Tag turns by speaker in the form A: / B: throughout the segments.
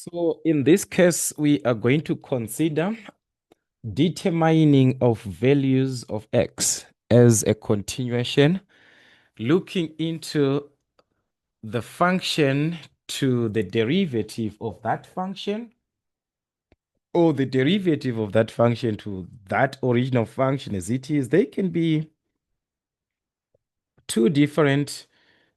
A: So in this case, we are going to consider determining of values of x as a continuation, looking into the function to the derivative of that function, or the derivative of that function to that original function as it is. They can be two different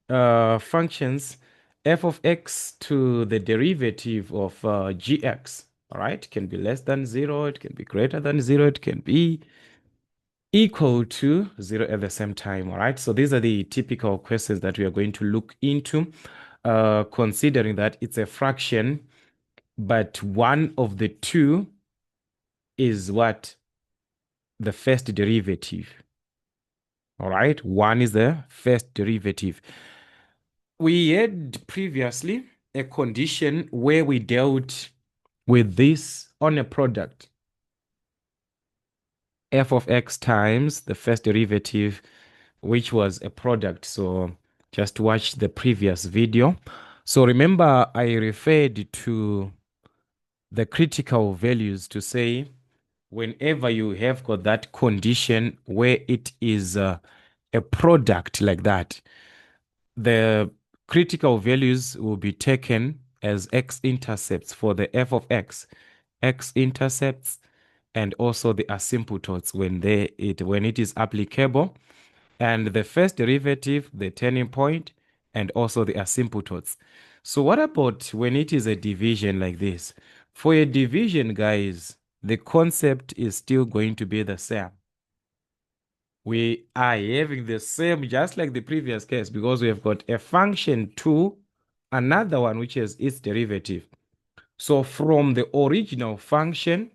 A: functions, f of x to the derivative of gx. All right, it can be less than 0, it can be greater than 0, it can be equal to 0 at the same time. All right, so these are the typical questions that we are going to look into, considering that it's a fraction, but one of the two is what? The first derivative. All right, one is the first derivative. We had previously a condition where we dealt with this on a product, f of x times the first derivative, which was a product. So just watch the previous video. So remember, I referred to the critical values to say whenever you have got that condition where it is a product like that, the critical values will be taken as x-intercepts for the f of x, x-intercepts, and also the asymptotes when it is applicable, and the first derivative, the turning point, and also the asymptotes. So what about when it is a division like this? For a division, guys, the concept is still going to be the same. We are having the same, just like the previous case, because we have got a function to another one, which is its derivative. So from the original function,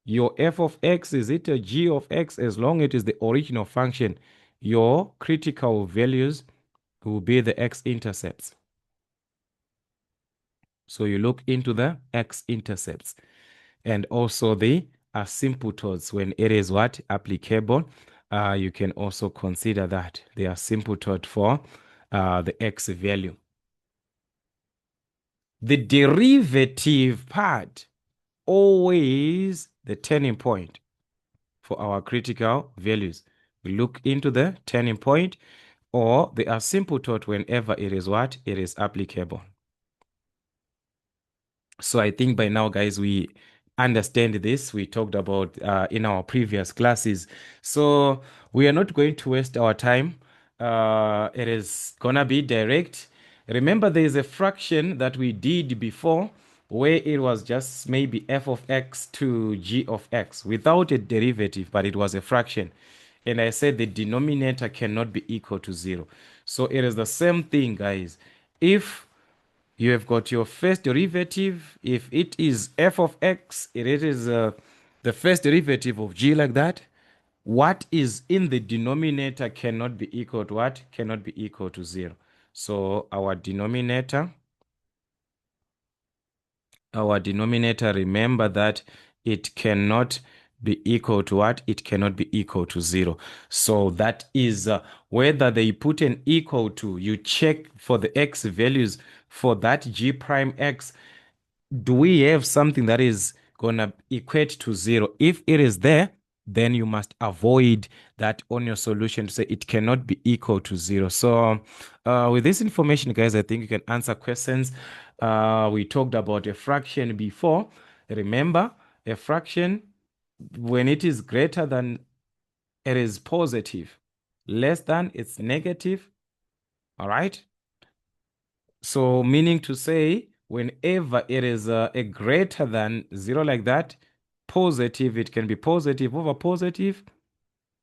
A: your f of x is it a g of x, as long as it is the original function, your critical values will be the x-intercepts. So you look into the x-intercepts and also the asymptotes when it is what? Applicable. You can also consider that the asymptote for the x value. The derivative part, always the turning point for our critical values. We look into the turning point or the asymptote whenever it is what? It is applicable. So I think by now, guys, we understand this. We talked about in our previous classes. So we are not going to waste our time. It is gonna be direct. Remember, there is a fraction that we did before where it was just maybe f of x to g of x without a derivative, but it was a fraction. And I said the denominator cannot be equal to 0. So it is the same thing, guys. If you have got your first derivative. If it is f of x, it is the first derivative of g like that. What is in the denominator cannot be equal to what? Cannot be equal to 0. So our denominator, remember that it cannot be equal to what? It cannot be equal to 0. So that is whether they put an equal to, you check for the x values for that g prime x. Do we have something that is going to equate to 0? If it is there, then you must avoid that on your solution to say it cannot be equal to 0. So with this information, guys, I think you can answer questions. We talked about a fraction before. Remember, a fraction, when it is greater than, it is positive. Less than, it's negative. All right? So meaning to say, whenever it is a greater than 0 like that, positive, it can be positive over positive.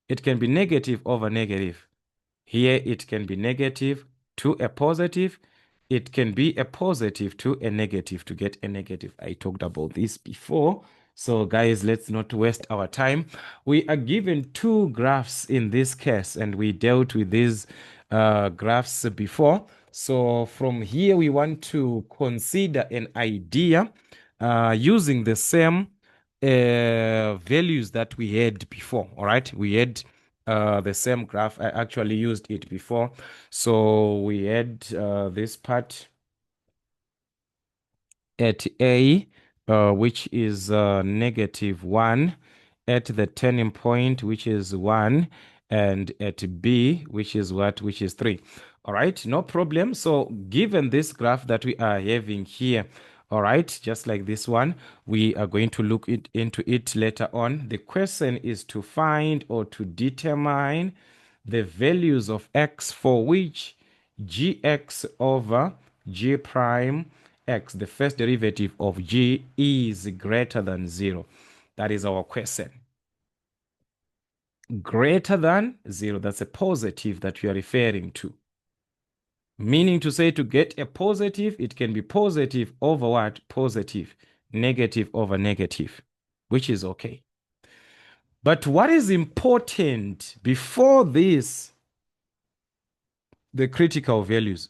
A: It can be negative over negative. Here it can be negative to a positive. It can be a positive to a negative to get a negative. I talked about this before. So guys, let's not waste our time. We are given two graphs in this case, and we dealt with these graphs before. So from here, we want to consider an idea using the same values that we had before. All right, we had the same graph. I actually used it before. So we had this part at A, which is -1, at the turning point, which is 1, and at B, which is what? Which is 3. All right, no problem. So given this graph that we are having here, all right, just like this one, we are going to look into it later on. The question is to find or to determine the values of x for which gx over g prime x, the first derivative of g, is greater than 0. That is our question. Greater than 0, that's a positive that we are referring to. Meaning to say, to get a positive, it can be positive over what? Positive. Negative over negative, which is okay. But what is important before this, the critical values?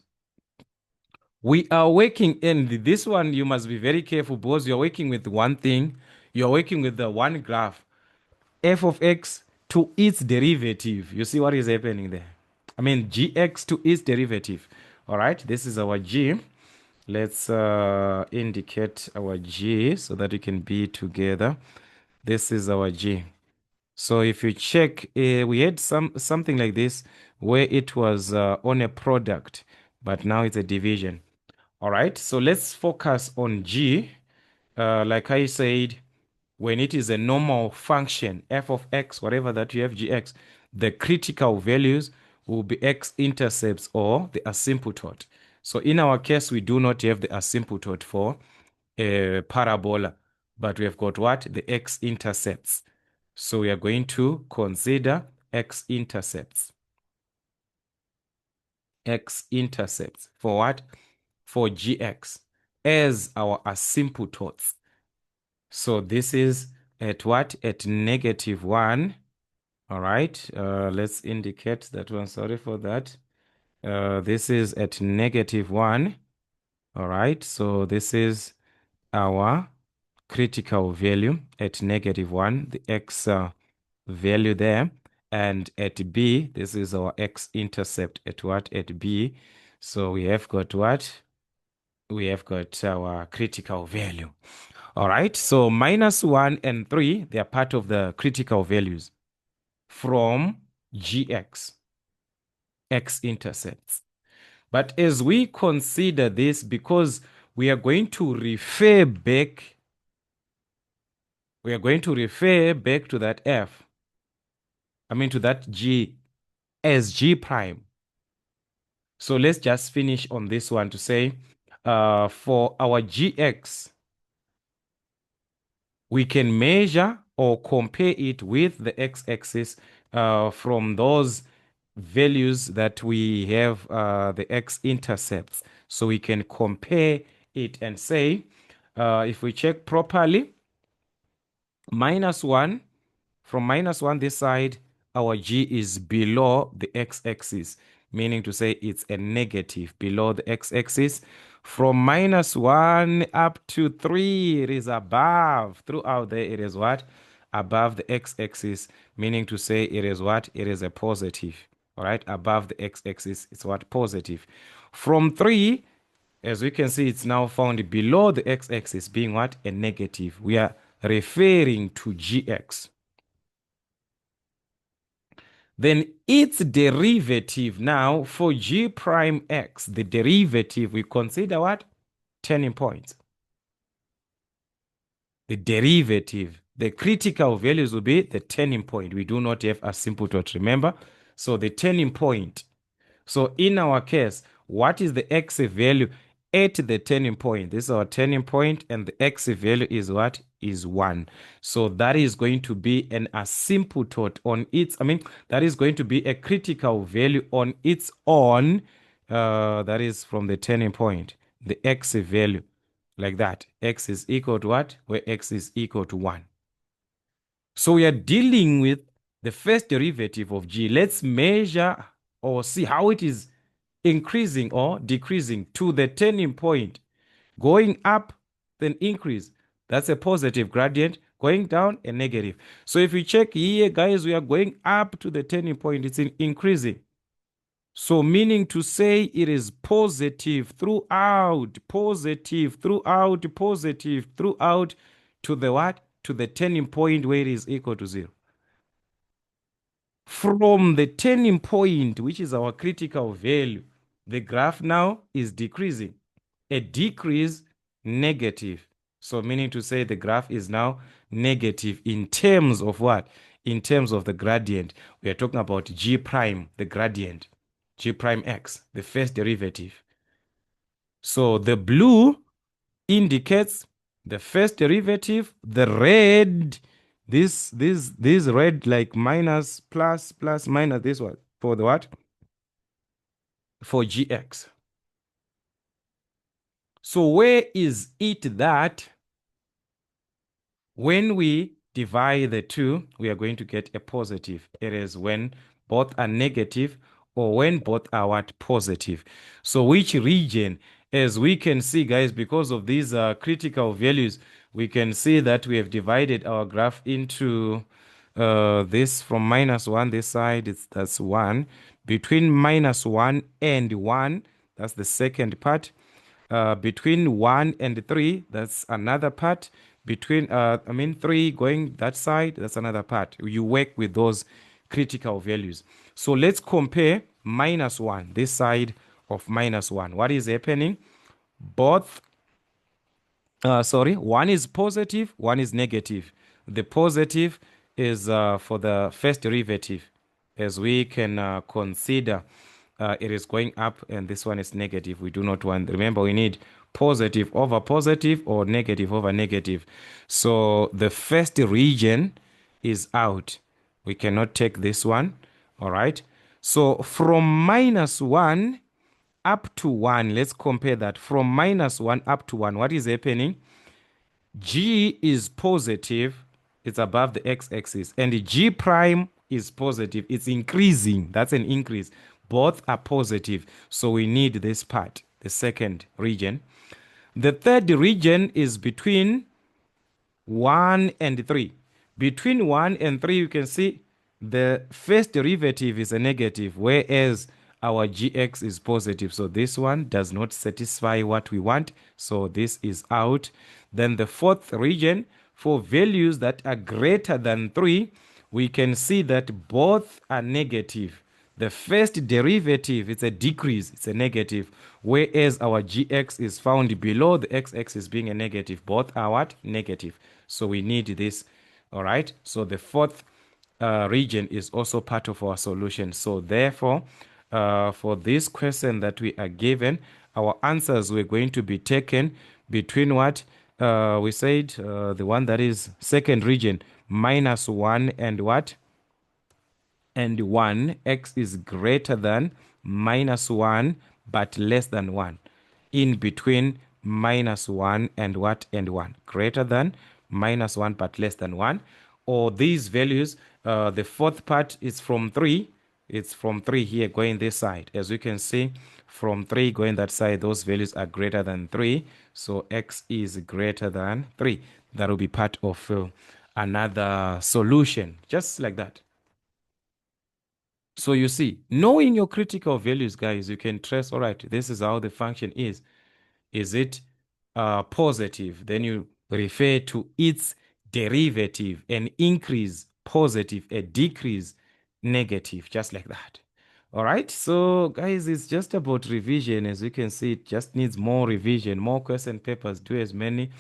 A: We are working in this one. You must be very careful because you're working with one thing. You're working with the one graph, f of x to its derivative. You see what is happening there? I mean, gx to its derivative. All right, this is our g. Let's indicate our g so that we can be together. This is our g. So if you check, we had something like this where it was on a product, but now it's a division. All right, so let's focus on g. Like I said, when it is a normal function, f of x, whatever that you have, gx, the critical values will be x-intercepts or the asymptote. So in our case, we do not have the asymptote for a parabola, but we have got what? The x-intercepts. So we are going to consider x-intercepts. X-intercepts for what? For gx as our asymptotes. So this is at what? At -1. All right. Let's indicate that one. Sorry for that. This is at -1. All right. So this is our critical value at -1, the x value there. And at B, this is our x-intercept at what? At B. So we have got what? We have got our critical value. All right, so -1 and 3, they are part of the critical values from gx, x-intercepts. But as we consider this, because we are going to refer back, to that f, to that g as g prime. So let's just finish on this one to say, for our gx, we can measure or compare it with the x-axis from those values that we have, the x-intercepts. So we can compare it and say, if we check properly, -1, from -1 this side, our g is below the x-axis, meaning to say it's a negative below the x-axis. From -1 up to 3, it is above. Throughout there, it is what? Above the x-axis, meaning to say it is what? It is a positive. All right, above the x-axis, it's what? Positive. From 3, as we can see, it's now found below the x-axis, being what? A negative. We are referring to gx. Then its derivative now for g prime x, the derivative, we consider what? Turning points. The derivative, the critical values will be the turning point. We do not have asymptote, remember? So the turning point. So in our case, what is the x value at the turning point? This is our turning point, and the x value is what? Is 1. So that is going to be an asymptote on its, that is going to be a critical value on its own. That is from the turning point, the x value, like that. X is equal to what? Where x is equal to 1. So we are dealing with the first derivative of g. Let's measure or see how it is increasing or decreasing to the turning point. Going up, then increase. That's a positive gradient. Going down, a negative. So if we check here, guys, we are going up to the turning point. It's increasing. So meaning to say it is positive throughout, positive throughout, positive throughout to the what? To the turning point where it is equal to 0. From the turning point, which is our critical value, the graph now is decreasing. A decrease, negative. So meaning to say the graph is now negative in terms of what? In terms of the gradient. We are talking about g prime, the gradient. G prime x, the first derivative. So the blue indicates the first derivative, the red, this red like minus, plus, plus, minus, this one for the what? For gx. So where is it that when we divide the two, we are going to get a positive? It is when both are negative or when both are what? Positive. So which region? As we can see, guys, because of these critical values, we can see that we have divided our graph into this from -1, this side, that's 1. Between -1 and 1, that's the second part. Between 1 and 3, that's another part. Between 3 going that side, that's another part. You work with those critical values. So let's compare -1, this side of -1. What is happening? Both one is positive, one is negative. The positive is for the first derivative, as we can consider it is going up, and this one is negative. We do not want, remember, we need positive over positive or negative over negative. So the first region is out. We cannot take this one. All right. So from -1 up to 1, let's compare that. From -1 up to 1, what is happening? G is positive, it's above the x-axis, and the G prime is positive, it's increasing, that's an increase. Both are positive, so we need this part, the second region. The third region is between 1 and 3. Between 1 and 3, you can see the first derivative is a negative, whereas our gx is positive. So this one does not satisfy what we want. So this is out. Then the fourth region, for values that are greater than 3, we can see that both are negative. The first derivative, it's a decrease, it's a negative, whereas our gx is found below the x-axis being a negative. Both are what? Negative. So we need this. All right. So the fourth region is also part of our solution. So therefore, for this question that we are given, our answers were going to be taken between what? We said the one that is second region, -1 and what? And 1. X is greater than -1 but less than 1. In between -1 and what? And 1. Greater than -1 but less than 1. Or these values, the fourth part is from 3. It's from 3 here going this side. As you can see, from 3 going that side, those values are greater than 3. So x is greater than 3. That will be part of another solution, just like that. So you see, knowing your critical values, guys, you can trace, all right, this is how the function is. Is it positive? Then you refer to its derivative, an increase, positive, a decrease, negative, just like that. All right, so guys, it's just about revision. As you can see, it just needs more revision, more question papers. Do as many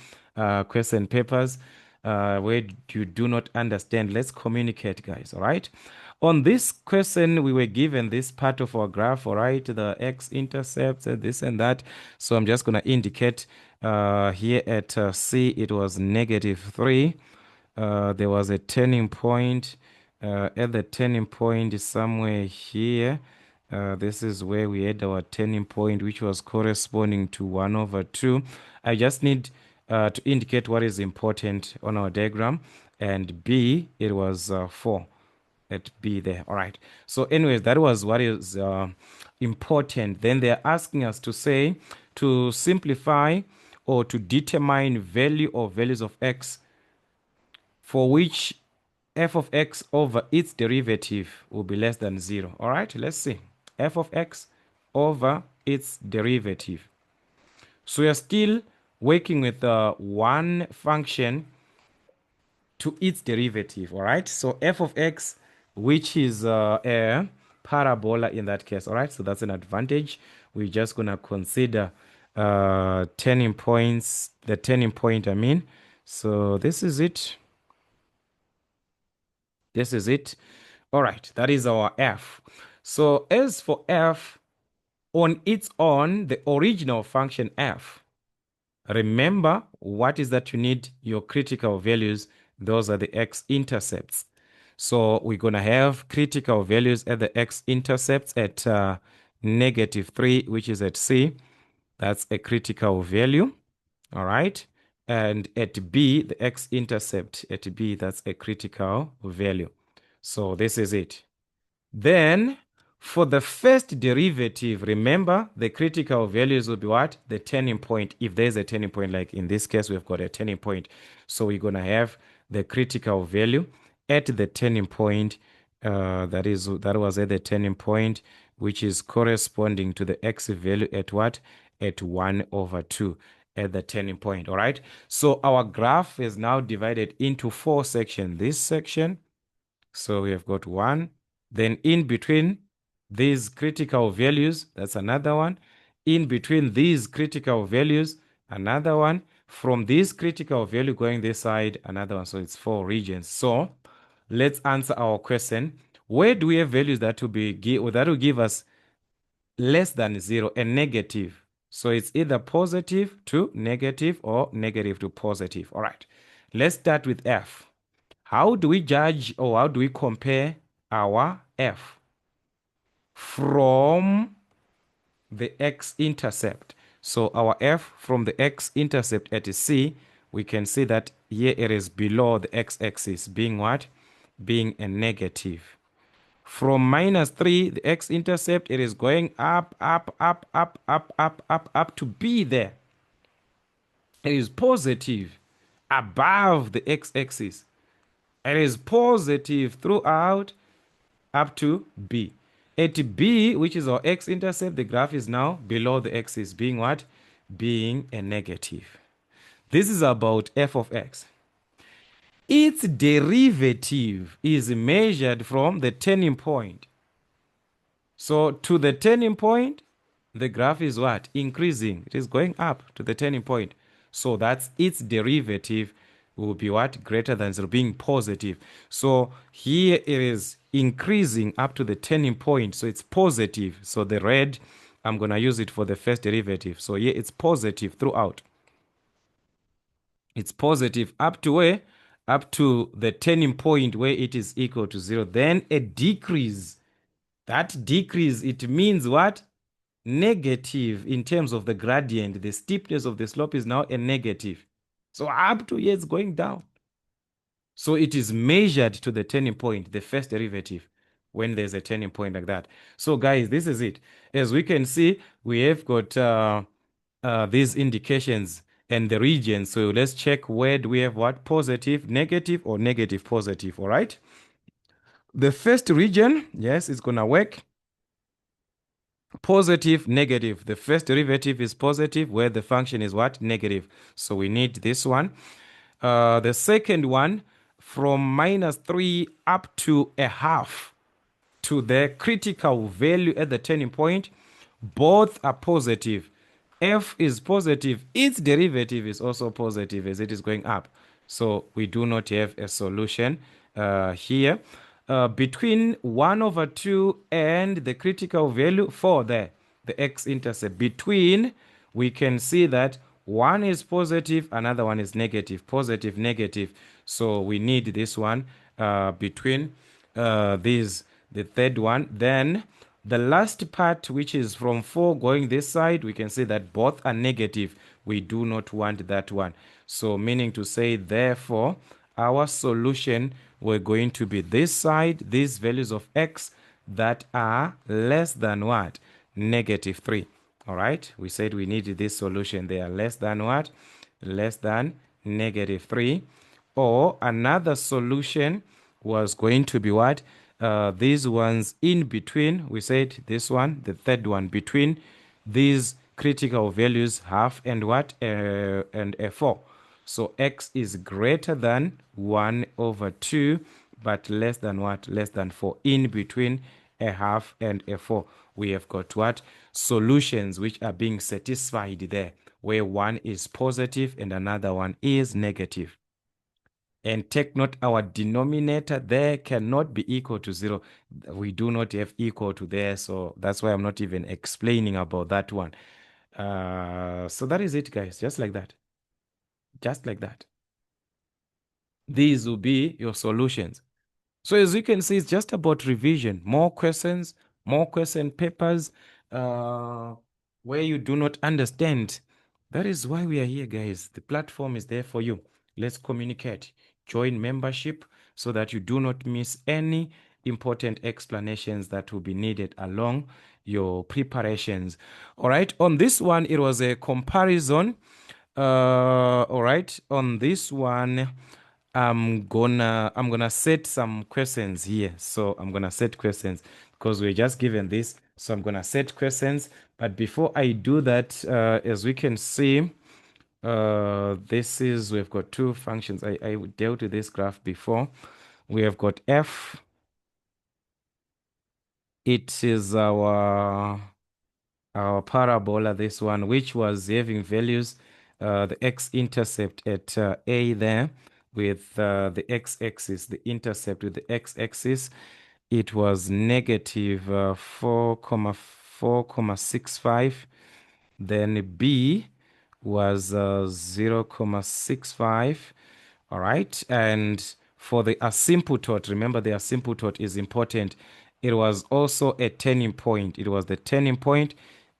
A: question papers where you do not understand. Let's communicate, guys. All right. On this question, we were given this part of our graph, all right, the x-intercepts and this and that. So I'm just going to indicate here at C, it was -3. There was a turning point. At the turning point somewhere here, this is where we had our turning point, which was corresponding to 1/2. I just need to indicate what is important on our diagram. And B, it was 4 at B there. All right. So anyways, that was what is important. Then they're asking us to say, to simplify or to determine value or values of x for which f of x over its derivative will be less than 0. All right, let's see. f of x over its derivative. So we are still working with one function to its derivative, all right? So f of x, which is a parabola in that case, all right? So that's an advantage. We're just going to consider turning points, the turning point, I mean. So this is it. This is it. All right, that is our f. So as for f, on its own, the original function f, remember what is that you need your critical values. Those are the x-intercepts. So we're going to have critical values at the x-intercepts at -3, which is at c. That's a critical value. All right. And at b, the x-intercept at b, that's a critical value. So this is it. Then for the first derivative, remember the critical values will be what? The turning point. If there's a turning point, like in this case, we've got a turning point. So we're going to have the critical value at the turning point. That was at the turning point, which is corresponding to the x value at what? At 1/2 at the turning point. All right. So our graph is now divided into 4 sections. This section, so we have got 1. Then in between these critical values, that's another one. In between these critical values, another one. From this critical value going this side, another one. So it's 4 regions. So let's answer our question. Where do we have values that will give us less than 0 and negative? So it's either positive to negative or negative to positive. All right. Let's start with f. How do we judge or how do we compare our f from the x-intercept? So our f from the x-intercept at c, we can see that here it is below the x-axis, being what? Being a negative. From -3, the x-intercept, it is going up, up, up, up, up, up, up, up to b there. It is positive above the x-axis. It is positive throughout up to b. At b, which is our x-intercept, the graph is now below the axis, being what? Being a negative. This is about f of x. Its derivative is measured from the turning point. So to the turning point, the graph is what? Increasing. It is going up to the turning point. So that's its derivative will be what? Greater than 0, being positive. So here it is increasing up to the turning point. So it's positive. So the red, I'm going to use it for the first derivative. So here it's positive throughout. It's positive up to where? Up to the turning point where it is equal to 0. Then a decrease. That decrease, it means what? Negative in terms of the gradient. The steepness of the slope is now a negative. So up to here it's going down. So it is measured to the turning point, the first derivative, when there's a turning point like that. So guys, this is it. As we can see, we have got these indications and the regions. So let's check where do we have what? Positive, negative, or negative, positive, all right? The first region, yes, it's going to work. Positive, negative. The first derivative is positive where the function is what? Negative. So we need this one. The second one, from -3 up to a half to the critical value at the turning point, both are positive. F is positive. Its derivative is also positive as it is going up. So we do not have a solution here. Between 1/2 and the critical value for the x-intercept, between, we can see that one is positive, another one is negative, positive, negative. So we need this one between these, the third one. Then the last part, which is from 4 going this side, we can see that both are negative. We do not want that one. So meaning to say, therefore, our solution, we're going to be this side, these values of x that are less than what? -3. All right, we said we needed this solution. They are less than what? Less than -3. Or another solution was going to be what? these ones in between, we said this one, the third one, between these critical values half and what? And a 4. So x is greater than 1 over 2, but less than what? Less than 4. In between a half and a 4. We have got what? Solutions which are being satisfied there, where one is positive and another one is negative. And take note, our denominator there cannot be equal to 0. We do not have equal to there, so that's why I'm not even explaining about that one. So that is it, guys. Just like that. Just like that. These will be your solutions. So as you can see, it's just about revision. More questions, more question papers where you do not understand. That is why we are here, guys. The platform is there for you. Let's communicate. Join membership so that you do not miss any important explanations that will be needed along your preparations. All right. On this one, it was a comparison. All right. On this one, I'm gonna set some questions here. So I'm gonna set questions because we're just given this. So I'm gonna set questions. But before I do that, as we can see, we've got two functions. I dealt with this graph before. We have got f. It is our parabola, this one, which was having values, the x-intercept at a there with the x-axis, the intercept with the x-axis, it was negative 4,4,65. Then b was 0,65. All right. And for the asymptote, remember the asymptote is important. It was also a turning point. It was the turning point.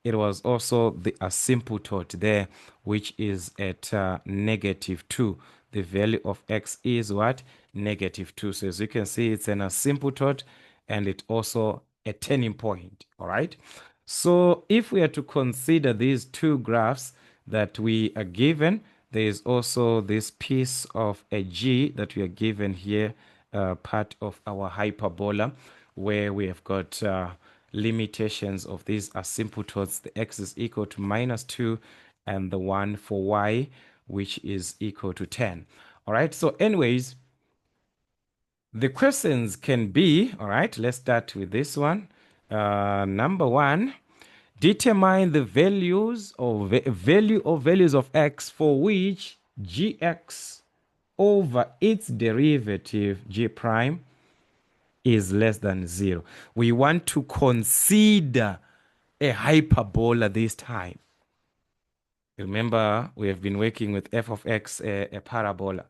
A: It was also the asymptote there, which is at negative 2. The value of x is what? Negative 2. So as you can see, it's an asymptote and it also a turning point. All right. So if we are to consider these two graphs that we are given, there is also this piece of a g that we are given here, part of our hyperbola, where we have got limitations of these asymptotes. The x is equal to -2 and the one for y, which is equal to 10. All right. So anyways, the questions can be, all right, let's start with this one. Number one, determine the values or values of x for which gx over its derivative g prime is less than 0. We want to consider a hyperbola this time. Remember, we have been working with f of x, a parabola.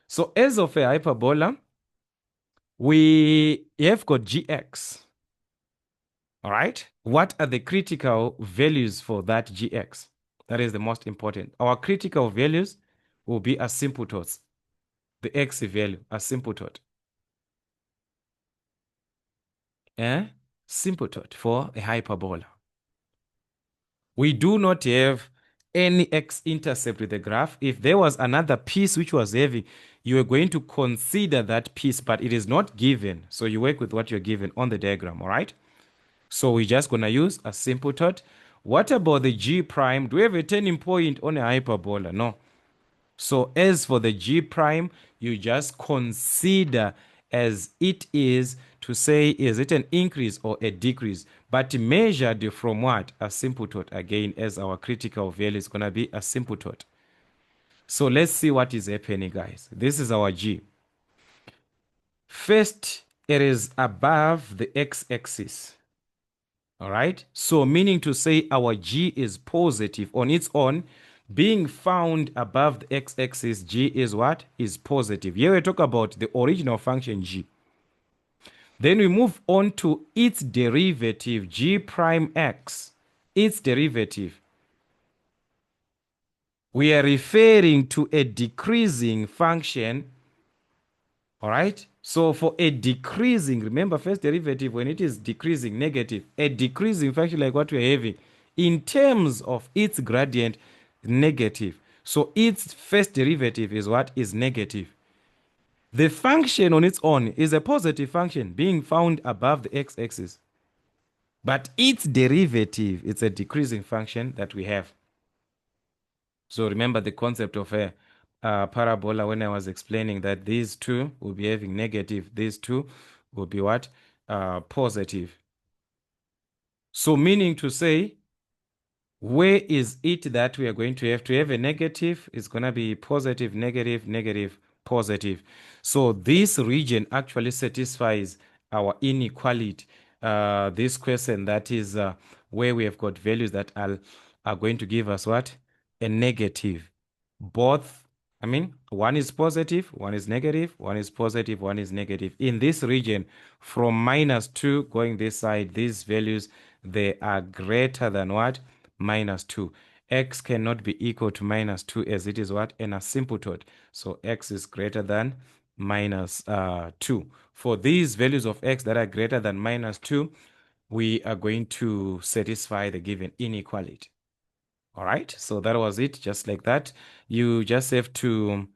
A: So as of a hyperbola, we have got gx. All right. What are the critical values for that gx? That is the most important. Our critical values will be asymptotes. The x value, asymptote. Symptote for a hyperbola. We do not have any x-intercept with the graph. If there was another piece which was heavy, you are going to consider that piece, but it is not given. So you work with what you're given on the diagram, all right? So we're just going to use a simple thought. What about the g prime? Do we have a turning point on a hyperbola? No. So as for the g prime, you just consider as it is to say, is it an increase or a decrease? But measured from what? A simple thought. Again, as our critical value is going to be a simple thought. So let's see what is happening, guys. This is our g. First, it is above the x-axis. All right. So meaning to say our g is positive on its own. Being found above the x-axis, g is what? Is positive. Here we talk about the original function g. Then we move on to its derivative, g prime x. Its derivative. We are referring to a decreasing function. All right. So for a decreasing, remember first derivative, when it is decreasing, negative, a decreasing function like what we're having, in terms of its gradient, negative. So its first derivative is what? Is negative. The function on its own is a positive function being found above the x-axis. But its derivative, it's a decreasing function that we have. So remember the concept of a parabola when I was explaining that these two will be having negative, these two will be what? Positive. So meaning to say, where is it that we are going to have a negative? It's going to be positive, negative, negative, positive. So this region actually satisfies our inequality. This question that is where we have got values that are going to give us what? A negative. Both, I mean, one is positive, one is negative, one is positive, one is negative. In this region, from -2 going this side, these values, they are greater than what? -2. X cannot be equal to -2 as it is what? An asymptote. So x is greater than -2. For these values of x that are greater than -2, we are going to satisfy the given inequality. All right, so that was it, just like that. You just have to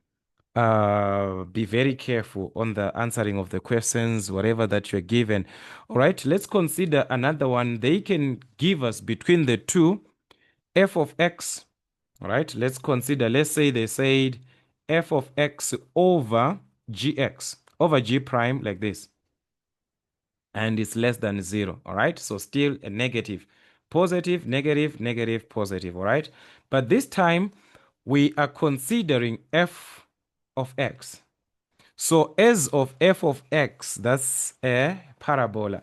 A: be very careful on the answering of the questions, whatever that you're given. All right, let's consider another one. They can give us between the two f of x. All right, let's consider, let's say they said f of x over gx over g prime like this, and it's less than 0. All right, so still a negative, positive, negative, negative, positive. All right, but this time we are considering f of x. So as of f of x, that's a parabola.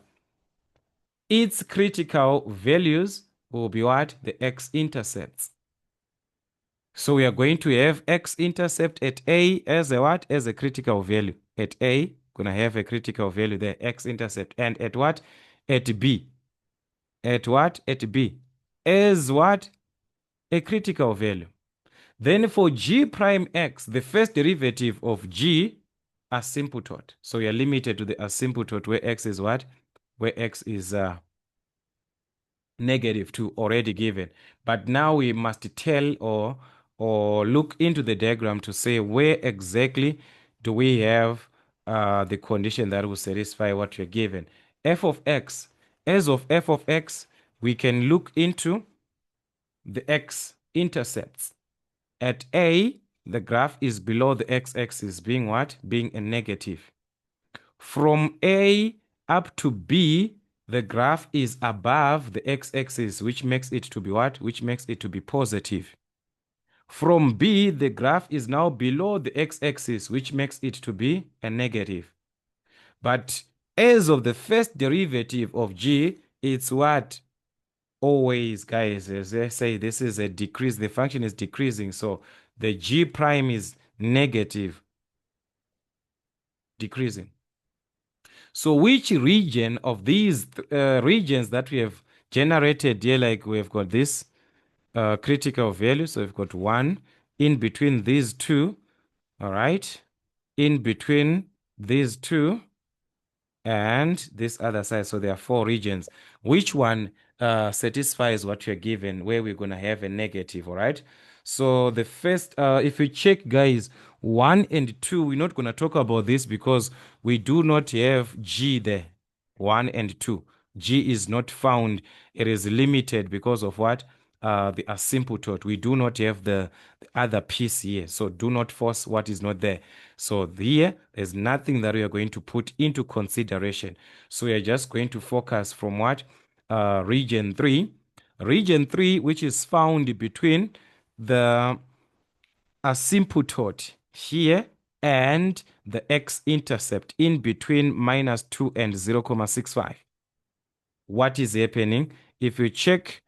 A: Its critical values will be what? The x-intercepts. So we are going to have x-intercept at A as a what? As a critical value. At A, gonna have a critical value there, x-intercept. And at what? At B. At what? At B. As what? A critical value. Then for g prime x, the first derivative of g, asymptote. So we are limited to the asymptote where x is what? Where x is -2 already given. But now we must tell or look into the diagram to say where exactly do we have the condition that will satisfy what you're given. F of x, as of f of x, we can look into the x-intercepts. At A, the graph is below the x-axis, being what? Being a negative. From A up to B, the graph is above the x-axis, which makes it to be what? Which makes it to be positive. From B, the graph is now below the x-axis, which makes it to be a negative. But as of the first derivative of G, it's what? Always, guys, as they say, this is a decrease. The function is decreasing. So the G prime is negative, decreasing. So which region of these regions that we have generated here, like we've got this critical value. So we've got one in between these two. All right. In between these two and this other side. So there are 4 regions. Which one satisfies what you're given, where we're going to have a negative? All right. So the first, if you check, guys, 1 and 2, we're not going to talk about this because we do not have G there. 1 and 2. G is not found. It is limited because of what? The asymptote. We do not have the other piece here. So do not force what is not there. So here, there's nothing that we are going to put into consideration. So we are just going to focus from what? Region 3. Region 3, which is found between the asymptote here and the x-intercept in between -2 and 0.65. What is happening? If you check,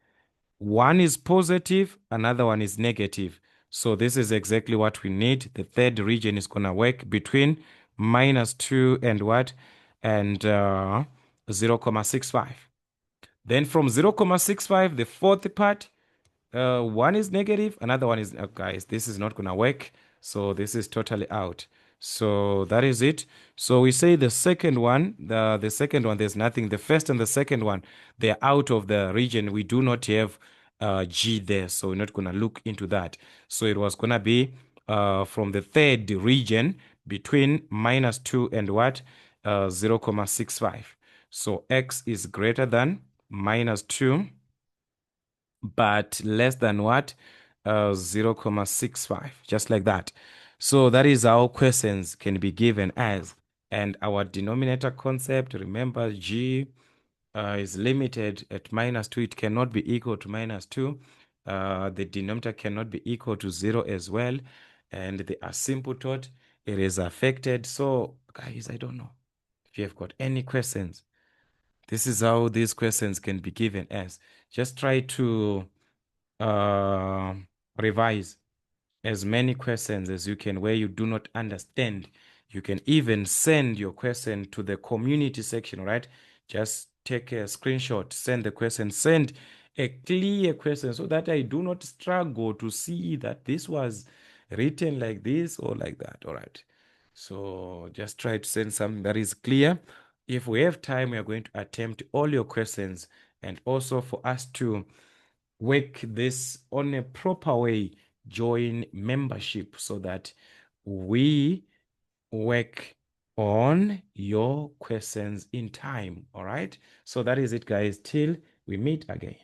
A: one is positive, another one is negative. So this is exactly what we need. The third region is going to work between -2 and what? And 0.65. Then from 0.65, the fourth part, one is negative, another one is, guys, this is not going to work. So this is totally out. So that is it. So we say the second one, the second one, there's nothing. The first and the second one, they're out of the region. We do not have G there. So we're not going to look into that. So it was going to be from the third region between -2 and what? 0.65. So x is greater than -2, but less than what? 0.65, just like that. So that is how questions can be given as. And our denominator concept, remember, g is limited at -2. It cannot be equal to -2. The denominator cannot be equal to 0 as well. And the asymptote, it is affected. So, guys, I don't know if you have got any questions. This is how these questions can be given as. Just try to revise as many questions as you can where you do not understand. You can even send your question to the community section, right? Just take a screenshot, send the question, send a clear question so that I do not struggle to see that this was written like this or like that. All right. So just try to send something that is clear. If we have time, we are going to attempt all your questions, and also for us to work this on a proper way, join membership so that we work on your questions in time. All right. So that is it, guys. Till we meet again.